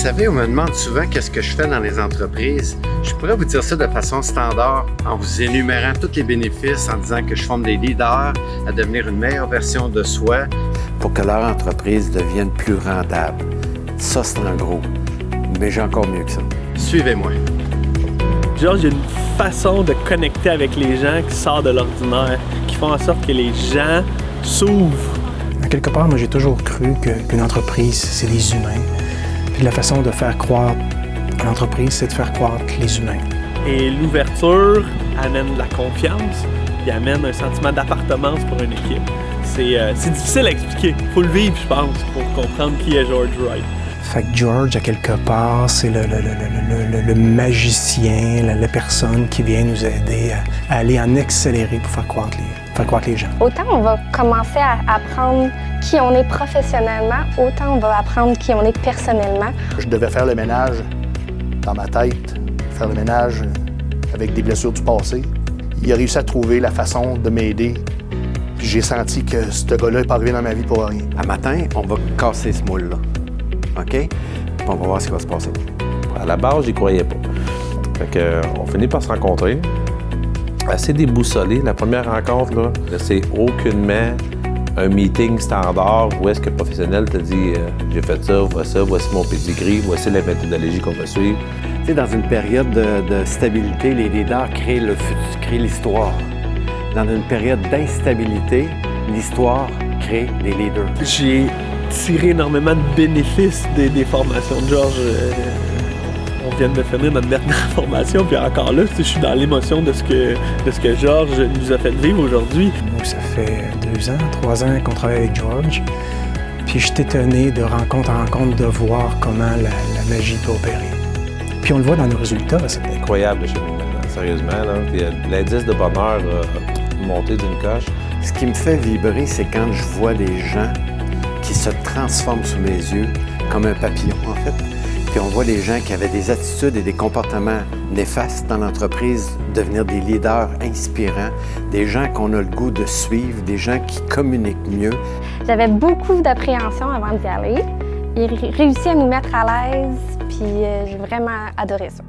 savez, on me demande souvent qu'est-ce que je fais dans les entreprises. Je pourrais vous dire ça de façon standard en vous énumérant tous les bénéfices, en disant que je forme des leaders à devenir une meilleure version de soi pour que leur entreprise devienne plus rentable. Ça, c'est en gros. Mais j'ai encore mieux que ça. Suivez-moi. Georges, il y a une façon de connecter avec les gens qui sort de l'ordinaire, qui font en sorte que les gens s'ouvrent. À quelque part, moi, j'ai toujours cru qu'une entreprise, c'est des humains. Puis la façon de faire croître l'entreprise, c'est de faire croître les humains. Et l'ouverture amène de la confiance, puis amène un sentiment d'appartenance pour une équipe. C'est difficile à expliquer. Il faut le vivre, je pense, pour comprendre qui est George Wright. Fait que George, à quelque part, c'est le magicien, la personne qui vient nous aider à aller en accéléré pour faire croître les gens. Autant on va commencer à apprendre qui on est professionnellement, autant on va apprendre qui on est personnellement. Je devais faire le ménage dans ma tête, faire le ménage avec des blessures du passé. Il a réussi à trouver la façon de m'aider. Puis j'ai senti que ce gars-là n'est pas arrivé dans ma vie pour rien. À matin, on va casser ce moule-là. OK? Puis on va voir ce qui va se passer. À la base, j'y croyais pas. Fait que, on finit par se rencontrer. Assez déboussolé. La première rencontre, là, c'est aucunement un meeting standard où est-ce que le professionnel te dit j'ai fait ça, voici mon pedigree, voici la méthodologie qu'on va suivre. Tu sais, dans une période de stabilité, les leaders créent le futur, créent l'histoire. Dans une période d'instabilité, l'histoire crée les leaders. J'ai tiré énormément de bénéfices des formations de Georges. On vient de finir notre dernière formation, puis encore là, je suis dans l'émotion de ce que Georges nous a fait vivre aujourd'hui. Nous, ça fait 2 ans, 3 ans qu'on travaille avec George. Puis je suis étonné de rencontre en rencontre de voir comment la magie peut opérer. Puis on le voit dans nos résultats. C'est incroyable chez nous maintenant, sérieusement. Là. L'indice de bonheur a monté d'une coche. Ce qui me fait vibrer, c'est quand je vois des gens qui se transforment sous mes yeux, comme un papillon, en fait. Puis on voit des gens qui avaient des attitudes et des comportements néfastes dans l'entreprise devenir des leaders inspirants, des gens qu'on a le goût de suivre, des gens qui communiquent mieux. J'avais beaucoup d'appréhension avant d'y aller. Il réussit à nous mettre à l'aise, puis j'ai vraiment adoré ça.